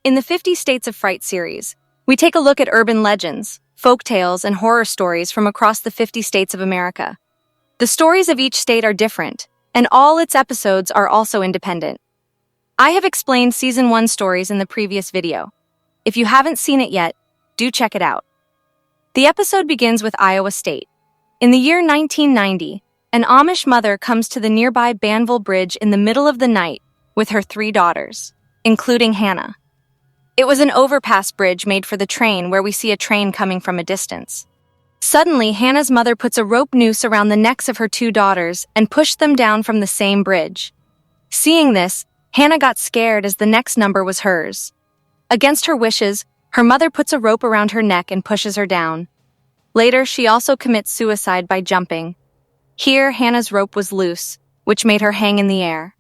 In the 50 States of Fright series, we take a look at urban legends, folk tales, and horror stories from across the 50 states of America. The stories of each state are different, and all its episodes are also independent. I have explained Season 1 stories in the previous video. If you haven't seen it yet, do check it out. The episode begins with Iowa State. In the year 1990, an Amish mother comes to the nearby Banville Bridge in the middle of the night with her 3 daughters, including Hannah. It was an overpass bridge made for the train where we see a train coming from a distance. Suddenly, Hannah's mother puts a rope noose around the necks of her 2 daughters and pushed them down from the same bridge. Seeing this, Hannah got scared as the next number was hers. Against her wishes, her mother puts a rope around her neck and pushes her down. Later, she also commits suicide by jumping. Here, Hannah's rope was loose, which made her hang in the air.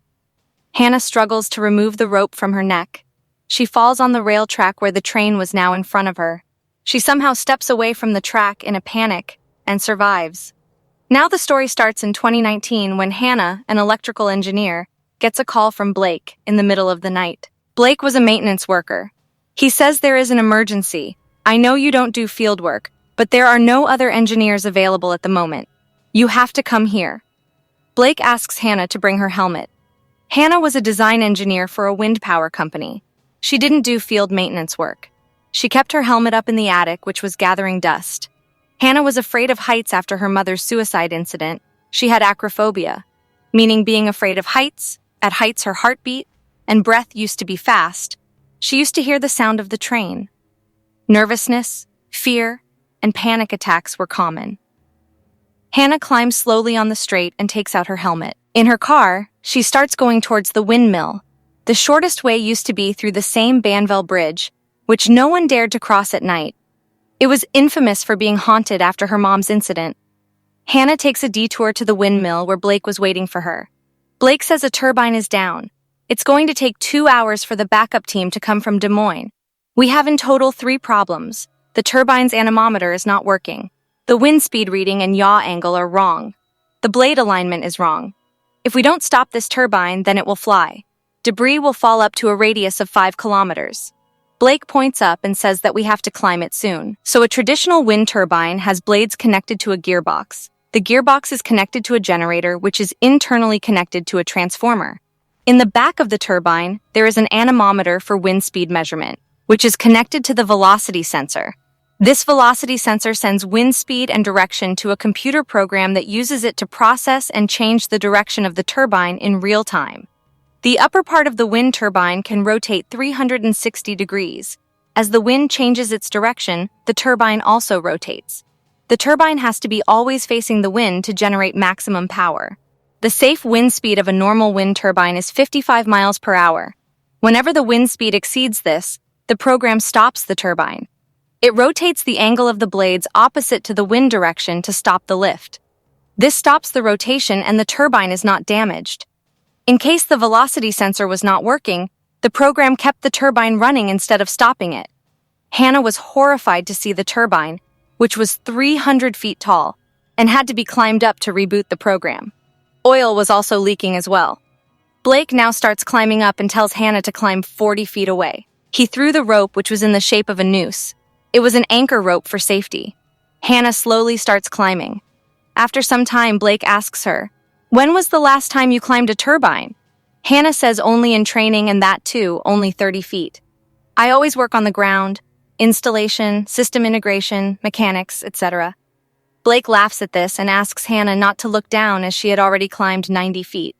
Hannah struggles to remove the rope from her neck. She falls on the rail track where the train was now in front of her. She somehow steps away from the track in a panic and survives. Now the story starts in 2019 when Hannah, an electrical engineer, gets a call from Blake in the middle of the night. Blake was a maintenance worker. He says there is an emergency. I know you don't do field work, but there are no other engineers available at the moment. You have to come here. Blake asks Hannah to bring her helmet. Hannah was a design engineer for a wind power company. She didn't do field maintenance work. She kept her helmet up in the attic, which was gathering dust. Hannah was afraid of heights after her mother's suicide incident. She had acrophobia, meaning being afraid of heights. At heights, her heartbeat and breath used to be fast. She used to hear the sound of the train. Nervousness, fear, and panic attacks were common. Hannah climbs slowly on the straight and takes out her helmet. In her car, she starts going towards the windmill. The shortest way used to be through the same Banville Bridge, which no one dared to cross at night. It was infamous for being haunted after her mom's incident. Hannah takes a detour to the windmill where Blake was waiting for her. Blake says a turbine is down. It's going to take 2 hours for the backup team to come from Des Moines. We have in total 3 problems. The turbine's anemometer is not working. The wind speed reading and yaw angle are wrong. The blade alignment is wrong. If we don't stop this turbine, then it will fly. Debris will fall up to a radius of 5 kilometers. Blake points up and says that we have to climb it soon. So a traditional wind turbine has blades connected to a gearbox. The gearbox is connected to a generator, which is internally connected to a transformer. In the back of the turbine, there is an anemometer for wind speed measurement, which is connected to the velocity sensor. This velocity sensor sends wind speed and direction to a computer program that uses it to process and change the direction of the turbine in real time. The upper part of the wind turbine can rotate 360 degrees. As the wind changes its direction, the turbine also rotates. The turbine has to be always facing the wind to generate maximum power. The safe wind speed of a normal wind turbine is 55 miles per hour. Whenever the wind speed exceeds this, the program stops the turbine. It rotates the angle of the blades opposite to the wind direction to stop the lift. This stops the rotation and the turbine is not damaged. In case the velocity sensor was not working, the program kept the turbine running instead of stopping it. Hannah was horrified to see the turbine, which was 300 feet tall, and had to be climbed up to reboot the program. Oil was also leaking as well. Blake now starts climbing up and tells Hannah to climb 40 feet away. He threw the rope, which was in the shape of a noose. It was an anchor rope for safety. Hannah slowly starts climbing. After some time, Blake asks her, "When was the last time you climbed a turbine?" Hannah says only in training, and that too, only 30 feet. "I always work on the ground, installation, system integration, mechanics, etc." Blake laughs at this and asks Hannah not to look down as she had already climbed 90 feet.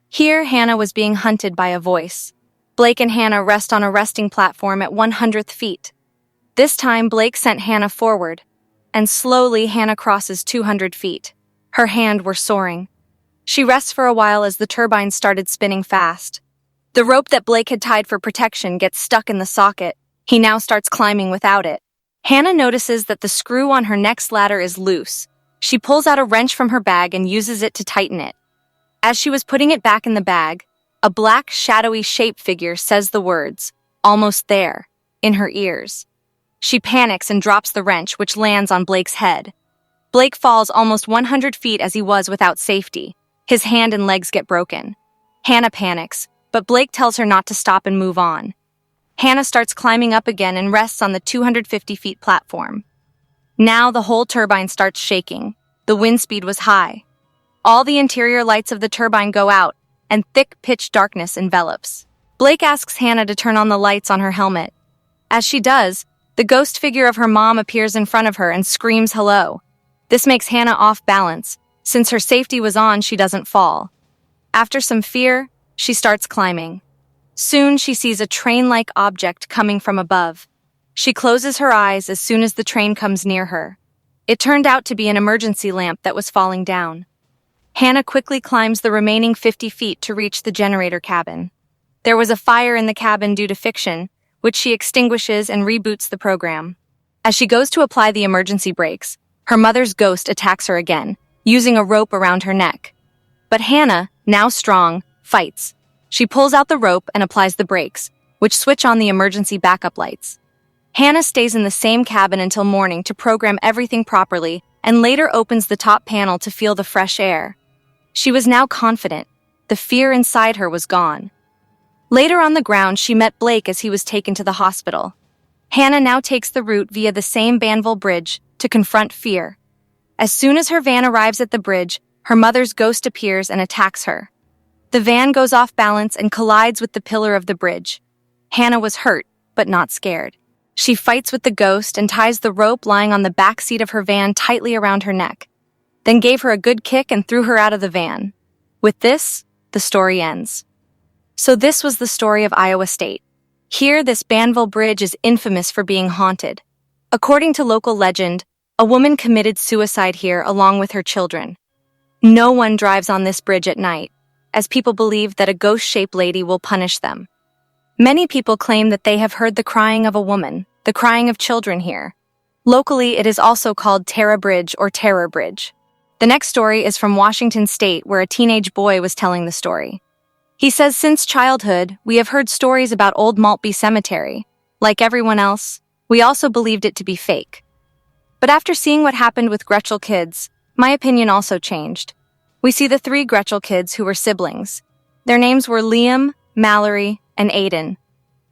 Here, Hannah was being hunted by a voice. Blake and Hannah rest on a resting platform at 100th feet. This time, Blake sent Hannah forward, and slowly Hannah crosses 200 feet. Her hands were soaring. She rests for a while as the turbine started spinning fast. The rope that Blake had tied for protection gets stuck in the socket. He now starts climbing without it. Hannah notices that the screw on her next ladder is loose. She pulls out a wrench from her bag and uses it to tighten it. As she was putting it back in the bag, a black, shadowy shape figure says the words, "Almost there," in her ears. She panics and drops the wrench, which lands on Blake's head. Blake falls almost 100 feet as he was without safety. His hand and legs get broken. Hannah panics, but Blake tells her not to stop and move on. Hannah starts climbing up again and rests on the 250 feet platform. Now the whole turbine starts shaking. The wind speed was high. All the interior lights of the turbine go out, and thick pitch darkness envelops. Blake asks Hannah to turn on the lights on her helmet. As she does, the ghost figure of her mom appears in front of her and screams hello. This makes Hannah off balance. Since her safety was on, she doesn't fall. After some fear, she starts climbing. Soon she sees a train-like object coming from above. She closes her eyes as soon as the train comes near her. It turned out to be an emergency lamp that was falling down. Hannah quickly climbs the remaining 50 feet to reach the generator cabin. There was a fire in the cabin due to fiction, which she extinguishes and reboots the program. As she goes to apply the emergency brakes, her mother's ghost attacks her again, using a rope around her neck. But Hannah, now strong, fights. She pulls out the rope and applies the brakes, which switch on the emergency backup lights. Hannah stays in the same cabin until morning to program everything properly and later opens the top panel to feel the fresh air. She was now confident. The fear inside her was gone. Later on the ground, she met Blake as he was taken to the hospital. Hannah now takes the route via the same Banville Bridge to confront fear. As soon as her van arrives at the bridge, her mother's ghost appears and attacks her. The van goes off balance and collides with the pillar of the bridge. Hannah was hurt, but not scared. She fights with the ghost and ties the rope lying on the back seat of her van tightly around her neck, then gave her a good kick and threw her out of the van. With this, the story ends. So this was the story of Iowa State. Here, this Banville Bridge is infamous for being haunted. According to local legend, a woman committed suicide here along with her children. No one drives on this bridge at night, as people believe that a ghost-shaped lady will punish them. Many people claim that they have heard the crying of a woman, the crying of children here. Locally, it is also called Terra Bridge or Terror Bridge. The next story is from Washington State, where a teenage boy was telling the story. He says, since childhood, we have heard stories about old Maltby Cemetery. Like everyone else, we also believed it to be fake. But after seeing what happened with Gretchel kids, my opinion also changed. We see the 3 Gretchel kids who were siblings. Their names were Liam, Mallory, and Aiden.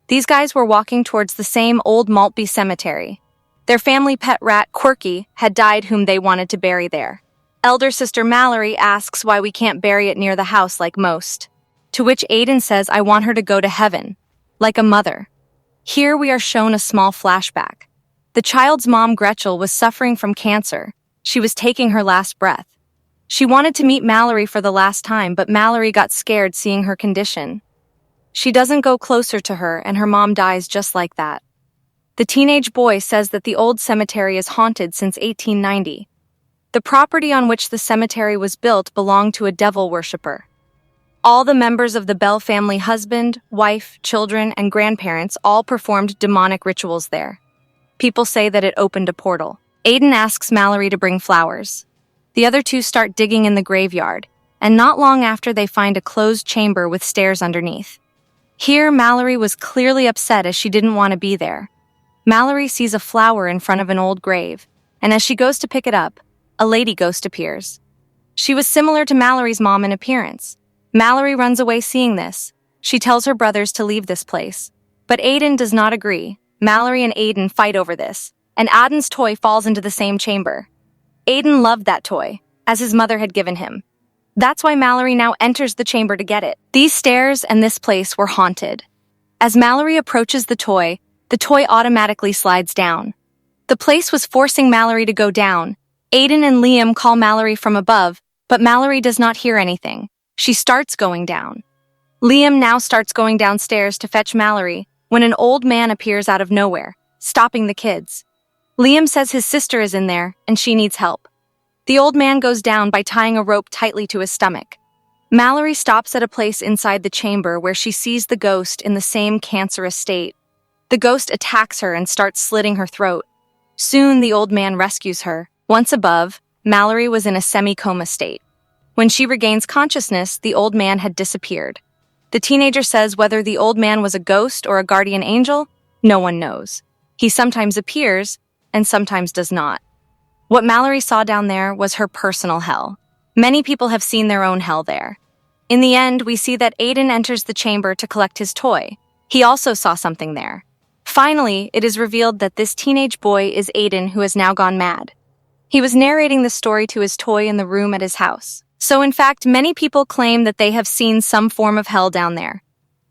These guys were walking towards the same old Maltby Cemetery. Their family pet rat, Quirky, had died, whom they wanted to bury there. Elder sister Mallory asks why we can't bury it near the house like most. To which Aiden says, I want her to go to heaven, like a mother. Here we are shown a small flashback. The child's mom, Gretchel, was suffering from cancer. She was taking her last breath. She wanted to meet Mallory for the last time, but Mallory got scared seeing her condition. She doesn't go closer to her, and her mom dies just like that. The teenage boy says that the old cemetery is haunted since 1890. The property on which the cemetery was built belonged to a devil worshipper. All the members of the Bell family, husband, wife, children, and grandparents, all performed demonic rituals there. People say that it opened a portal. Aiden asks Mallory to bring flowers. The other 2 start digging in the graveyard, and not long after they find a closed chamber with stairs underneath. Here, Mallory was clearly upset as she didn't want to be there. Mallory sees a flower in front of an old grave, and as she goes to pick it up, a lady ghost appears. She was similar to Mallory's mom in appearance. Mallory runs away seeing this. She tells her brothers to leave this place. But Aiden does not agree. Mallory and Aiden fight over this, and Aiden's toy falls into the same chamber. Aiden loved that toy, as his mother had given him. That's why Mallory now enters the chamber to get it. These stairs and this place were haunted. As Mallory approaches the toy automatically slides down. The place was forcing Mallory to go down. Aiden and Liam call Mallory from above, but Mallory does not hear anything. She starts going down. Liam now starts going downstairs to fetch Mallory when an old man appears out of nowhere, stopping the kids. Liam says his sister is in there and she needs help. The old man goes down by tying a rope tightly to his stomach. Mallory stops at a place inside the chamber where she sees the ghost in the same cancerous state. The ghost attacks her and starts slitting her throat. Soon the old man rescues her. Once above, Mallory was in a semi-coma state. When she regains consciousness, the old man had disappeared. The teenager says whether the old man was a ghost or a guardian angel, no one knows. He sometimes appears and sometimes does not. What Mallory saw down there was her personal hell. Many people have seen their own hell there. In the end, we see that Aiden enters the chamber to collect his toy. He also saw something there. Finally, it is revealed that this teenage boy is Aiden, who has now gone mad. He was narrating the story to his toy in the room at his house. So in fact, many people claim that they have seen some form of hell down there.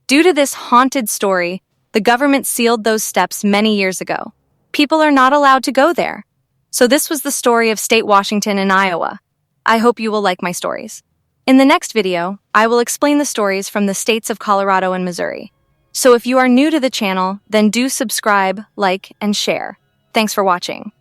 Due to this haunted story, the government sealed those steps many years ago. People are not allowed to go there. So this was the story of State Washington and Iowa. I hope you will like my stories. In the next video, I will explain the stories from the states of Colorado and Missouri. So if you are new to the channel, then do subscribe, like, and share. Thanks for watching.